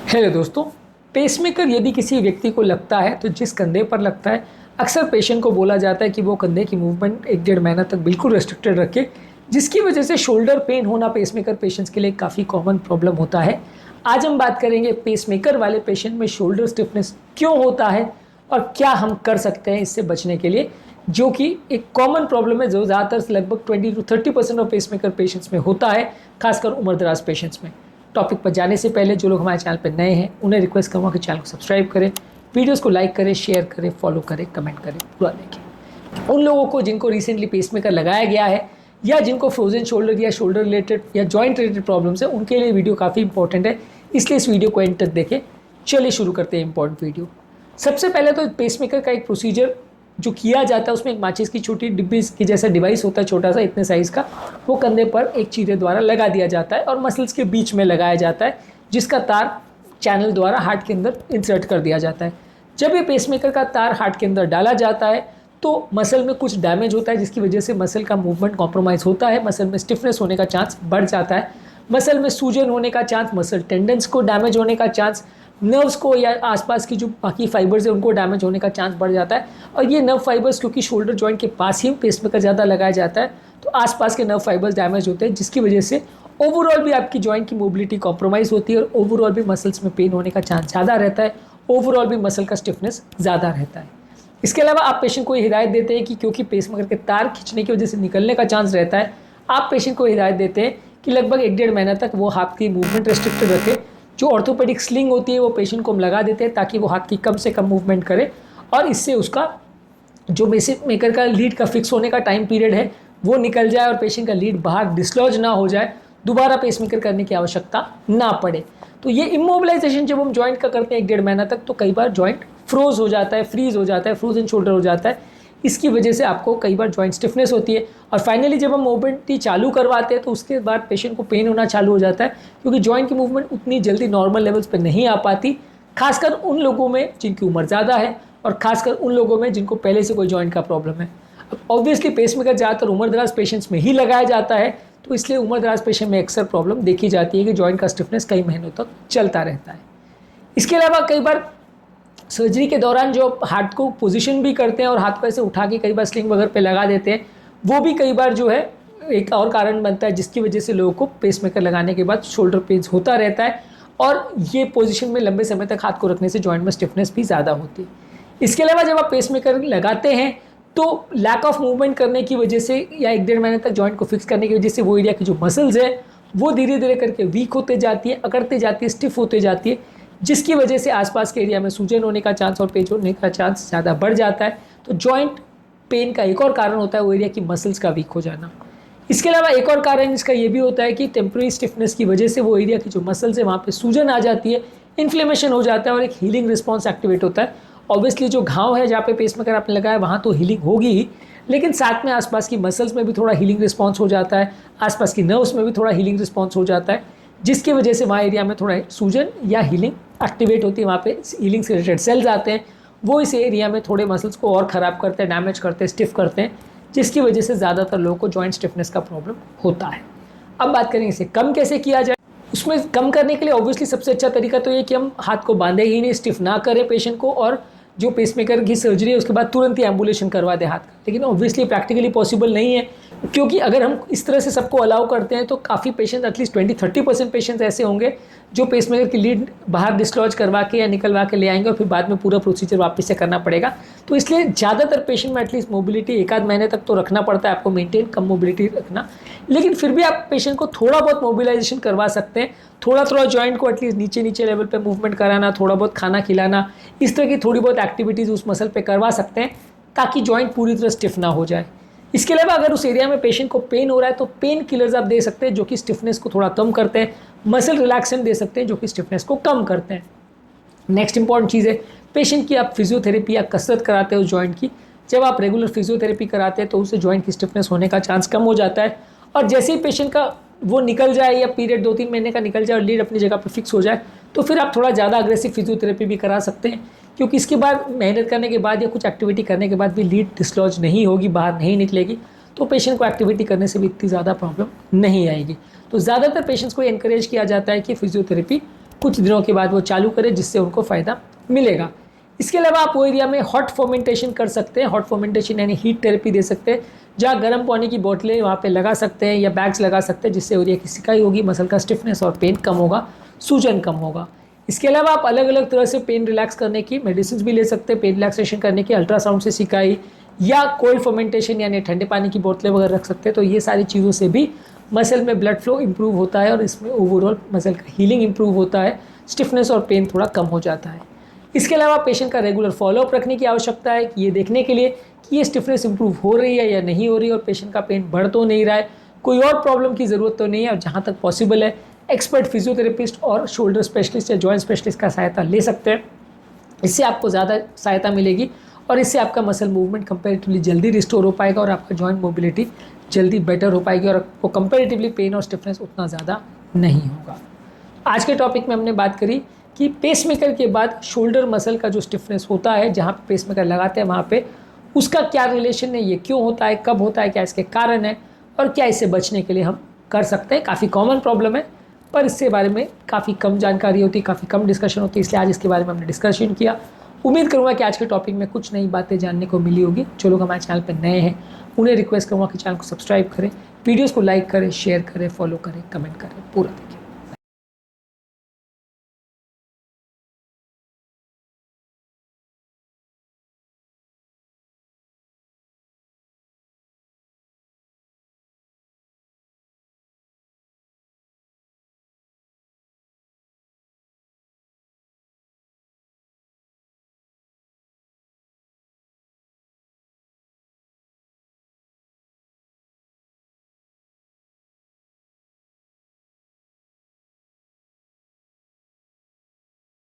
Hello दोस्तों, pacemaker यदि किसी व्यक्ति को लगता है तो जिस कंधे पर लगता है, अक्सर पेशेंट को बोला जाता है कि वो कंधे की मूवमेंट 1-1.5 महीना तक बिल्कुल रेस्ट्रिक्टेड रखे, जिसकी वजह से शोल्डर पेन होना पेसमेकर पेशेंट्स के लिए काफ़ी कॉमन प्रॉब्लम होता है। आज हम बात करेंगे पेसमेकर वाले पेशेंट में शोल्डर स्टिफनेस क्यों होता है और क्या हम कर सकते हैं इससे बचने के लिए, जो कि एक कॉमन प्रॉब्लम है जो ज़्यादातर लगभग 20-30% ऑफ पेसमेकर पेशेंट्स में होता है, खासकर उम्रदराज पेशेंट्स में। टॉपिक पर जाने से पहले जो लोग हमारे चैनल पर नए हैं उन्हें रिक्वेस्ट करूँगा कि चैनल को सब्सक्राइब करें, वीडियोस को लाइक करें, शेयर करें, फॉलो करें, कमेंट करें, पूरा देखें। उन लोगों को जिनको रिसेंटली पेसमेकर लगाया गया है या जिनको फ्रोजन शोल्डर या शोल्डर रिलेटेड या जॉइंट रिलेटेड प्रॉब्लम्स है, उनके लिए वीडियो काफ़ी इंपॉर्टेंट है, इसलिए इस वीडियो को एंड तक देखें। चलिए शुरू करते हैं इंपॉर्टेंट वीडियो। सबसे पहले तो पेसमेकर का एक प्रोसीजर जो किया जाता है उसमें एक माचिस की छोटी डिब्बी की जैसा डिवाइस होता है, छोटा सा इतने साइज़ का, वो कंधे पर एक चीरे द्वारा लगा दिया जाता है और मसल्स के बीच में लगाया जाता है, जिसका तार चैनल द्वारा हार्ट के अंदर इंसर्ट कर दिया जाता है। जब ये पेसमेकर का तार हार्ट के अंदर डाला जाता है तो मसल में कुछ डैमेज होता है, जिसकी वजह से मसल का मूवमेंट कॉम्प्रोमाइज़ होता है, मसल में स्टिफनेस होने का चांस बढ़ जाता है, मसल में सूजन होने का चांस, मसल टेंडन्स को डैमेज होने का चांस, नर्व्स को या आसपास की जो बाकी फाइबर्स है उनको डैमेज होने का चांस बढ़ जाता है। और ये नर्व फाइबर्स क्योंकि शोल्डर जॉइंट के पास ही पेसमेकर ज़्यादा लगाया जाता है तो आसपास के नर्व फाइबर्स डैमेज होते हैं, जिसकी वजह से ओवरऑल भी आपकी जॉइंट की मोबिलिटी कॉम्प्रोमाइज़ होती है और ओवरऑल भी मसल्स में पेन होने का चांस ज़्यादा रहता है, ओवरऑल भी मसल का स्टिफनेस ज़्यादा रहता है। इसके अलावा आप पेशेंट को हिदायत देते हैं कि क्योंकि पेसमेकर के तार खींचने की वजह से निकलने का चांस रहता है, आप पेशेंट को हिदायत देते हैं कि लगभग 1-1.5 महीना तक वो हाथ की मूवमेंट रेस्ट्रिक्टेड रखे। जो ऑर्थोपेडिक स्लिंग होती है वो पेशेंट को हम लगा देते हैं ताकि वो हाथ की कम से कम मूवमेंट करे और इससे उसका जो पेसमेकर का लीड का फिक्स होने का टाइम पीरियड है वो निकल जाए और पेशेंट का लीड बाहर डिसलॉज ना हो जाए, दोबारा पेसमेकर करने की आवश्यकता ना पड़े। तो ये इमोबिलाइजेशन जब हम जॉइंट का करते हैं 1-1.5 महीना तक, तो कई बार जॉइंट फ्रोज हो जाता है, फ्रीज हो जाता है, फ्रोजन शोल्डर हो जाता है, इसकी वजह से आपको कई बार जॉइंट स्टिफनेस होती है। और फाइनली जब हम मोबिलिटी चालू करवाते हैं तो उसके बाद पेशेंट को पेन होना चालू हो जाता है, क्योंकि जॉइंट की मूवमेंट उतनी जल्दी नॉर्मल लेवल्स पे नहीं आ पाती, खासकर उन लोगों में जिनकी उम्र ज़्यादा है और खासकर उन लोगों में जिनको पहले से कोई जॉइंट का प्रॉब्लम है। अब ऑब्वियसली पेसमेकर ज़्यादातर उम्रदराज पेशेंट्स में ही लगाया जाता है, तो इसलिए उम्रदराज पेशेंट में अक्सर प्रॉब्लम देखी जाती है कि जॉइंट का स्टिफनेस कई महीनों तक चलता रहता है। इसके अलावा कई बार सर्जरी के दौरान जो हाथ को पोजीशन भी करते हैं और हाथ को ऐसे उठा के कई बार स्लिंग वगैरह पे लगा देते हैं, वो भी कई बार जो है एक और कारण बनता है, जिसकी वजह से लोगों को पेसमेकर लगाने के बाद शोल्डर पेन्स होता रहता है और ये पोजीशन में लंबे समय तक हाथ को रखने से जॉइंट में स्टिफनेस भी ज़्यादा होती है। इसके अलावा जब आप पेसमेकर लगाते हैं तो लैक ऑफ मूवमेंट करने की वजह से या 1-1.5 महीने तक जॉइंट को फिक्स करने की वजह से वो एरिया की जो मसल्स है वो धीरे धीरे करके वीक होते जाती है, अकड़ते जाती है, स्टिफ होते जाती है, जिसकी वजह से आसपास के एरिया में सूजन होने का चांस और पेन होने का चांस ज़्यादा बढ़ जाता है। तो जॉइंट पेन का एक और कारण होता है वो एरिया की मसल्स का वीक हो जाना। इसके अलावा एक और कारण इसका ये भी होता है कि टेम्प्रेरी स्टिफनेस की वजह से वो एरिया की जो मसल्स है वहाँ पे सूजन आ जाती है, इन्फ्लेमेशन हो जाता है और एक हीलिंग रिस्पॉन्स एक्टिवेट होता है। ऑब्वियसली जो घाव है जहाँ पे पेसमेकर आपने लगाया वहाँ तो हीलिंग होगी ही, लेकिन साथ में आसपास की मसल्स में भी थोड़ा हीलिंग रिस्पॉन्स हो जाता है, आसपास की नर्व्स में भी थोड़ा हीलिंग रिस्पॉन्स हो जाता है, जिसकी वजह से वहाँ एरिया में थोड़ा सूजन या हीलिंग एक्टिवेट होती है। वहाँ पे हीलिंग से रिलेटेड सेल्स आते हैं, वो इस एरिया में थोड़े मसल्स को और ख़राब करते हैं, डैमेज करते हैं, स्टिफ करते हैं, जिसकी वजह से ज़्यादातर लोगों को जॉइंट स्टिफनेस का प्रॉब्लम होता है। अब बात करेंगे इसे कम कैसे किया जाए। उसमें कम करने के लिए ऑब्वियसली सबसे अच्छा तरीका तो ये कि हम हाथ को बांधे ही नहीं, स्टिफ ना करें पेशेंट को, और जो पेसमेकर की सर्जरी है उसके बाद तुरंत ही एम्बुलेशन करवा दे हाथ का। लेकिन ऑब्वियसली प्रैक्टिकली पॉसिबल नहीं है, क्योंकि अगर हम इस तरह से सबको अलाउ करते हैं तो काफ़ी पेशेंट, एटलीस्ट 20-30% पेशेंट्स ऐसे होंगे जो पेसमेकर की लीड बाहर डिसलॉज करवा के या निकलवा के ले आएंगे और फिर बाद में पूरा प्रोसीजर वापस से करना पड़ेगा। तो इसलिए ज़्यादातर पेशेंट में एटलीस्ट मोबिलिटी 1-आध महीने तक तो रखना पड़ता है आपको, मेंटेन कम मोबिलिटी रखना। लेकिन फिर भी आप पेशेंट को थोड़ा बहुत मोबिलाइजेशन करवा सकते हैं, थोड़ा जॉइंट को एटलीस्ट नीचे लेवल पे मूवमेंट कराना, थोड़ा बहुत खाना खिलाना, इस तरह की थोड़ी बहुत एक्टिविटीज़ उस मसल पे करवा सकते हैं ताकि जॉइंट पूरी तरह स्टिफ ना हो जाए। इसके अलावा अगर उस एरिया में पेशेंट को पेन हो रहा है तो पेन किलर्स आप दे सकते हैं जो कि स्टिफनेस को थोड़ा कम करते हैं, मसल रिलैक्सेंट दे सकते हैं जो कि स्टिफनेस को कम करते हैं। नेक्स्ट इंपॉर्टेंट चीज़ है पेशेंट की आप फिजियोथेरेपी या कसरत कराते हो जॉइंट की। जब आप रेगुलर फिजियोथेरेपी कराते हैं तो उससे जॉइंट की स्टिफनेस होने का चांस कम हो जाता है, और जैसे ही पेशेंट का वो निकल जाए या पीरियड 2-3 महीने का निकल जाए और लीड अपनी जगह पर फिक्स हो जाए तो फिर आप थोड़ा ज़्यादा अग्रेसिव फिजियोथेरेपी भी करा सकते हैं, क्योंकि इसके बाद मेहनत करने के बाद या कुछ एक्टिविटी करने के बाद भी लीड डिसलॉज नहीं होगी, बाहर नहीं निकलेगी, तो पेशेंट को एक्टिविटी करने से भी इतनी ज़्यादा प्रॉब्लम नहीं आएगी। तो ज़्यादातर पेशेंट्स को एनकरेज किया जाता है कि फिजियोथेरेपी कुछ दिनों के बाद वो चालू करें, जिससे उनको फ़ायदा मिलेगा। इसके अलावा आप वो एरिया में हॉट फर्मेंटेशन कर सकते हैं। हॉट फर्मेंटेशन यानी हीट थेरेपी दे सकते हैं, जहाँ गर्म पानी की बोतलें वहाँ पे लगा सकते हैं या बैग्स लगा सकते हैं, जिससे एरिया की सिकाई होगी, मसल का स्टिफनेस और पेन कम होगा, सूजन कम होगा। इसके अलावा आप अलग अलग तरह से पेन रिलैक्स करने की मेडिसिन भी ले सकते हैं, पेन रिलैक्सेशन करने की, अल्ट्रासाउंड से सिकाई या कोल्ड फर्मेंटेशन यानी ठंडे पानी की बोतलें वगैरह रख सकते हैं। तो ये सारी चीज़ों से भी मसल में ब्लड फ्लो इंप्रूव होता है और इसमें ओवरऑल मसल का हीलिंग इंप्रूव होता है, स्टिफनेस और पेन थोड़ा कम हो जाता है। इसके अलावा पेशेंट का रेगुलर फॉलोअप रखने की आवश्यकता है कि ये देखने के लिए कि ये स्टिफनेस इंप्रूव हो रही है या नहीं हो रही है और पेशेंट का पेन बढ़ तो नहीं रहा है, कोई और प्रॉब्लम की ज़रूरत तो नहीं है। और जहाँ तक पॉसिबल है एक्सपर्ट फिजियोथेरेपिस्ट और शोल्डर स्पेशलिस्ट या जॉइंट स्पेशलिस्ट का सहायता ले सकते हैं। इससे आपको ज़्यादा सहायता मिलेगी और इससे आपका मसल मूवमेंट कंपैरेटिवली जल्दी रिस्टोर हो पाएगा और आपका जॉइंट मोबिलिटी जल्दी बेटर हो पाएगी और आपको कंपैरेटिवली पेन और स्टिफनेस उतना ज़्यादा नहीं होगा। आज के टॉपिक में हमने बात करी कि पेसमेकर के बाद शोल्डर मसल का जो स्टिफनेस होता है, जहाँ पे पेसमेकर लगाते हैं वहाँ पे उसका क्या रिलेशन है, ये क्यों होता है, कब होता है, क्या इसके कारण है और क्या इससे बचने के लिए हम कर सकते हैं। काफ़ी कॉमन प्रॉब्लम है पर इसके बारे में काफ़ी कम जानकारी होती है, काफ़ी कम डिस्कशन होती है, इसलिए आज इसके बारे में हमने डिस्कशन किया। उम्मीद करूँगा कि आज के टॉपिक में कुछ नई बातें जानने को मिली होगी। जो लोग हमारे चैनल पर नए हैं उन्हें रिक्वेस्ट करूँगा कि चैनल को सब्सक्राइब करें, वीडियोज़ को लाइक करें, शेयर करें, फॉलो करें, कमेंट करें पूरा दिन।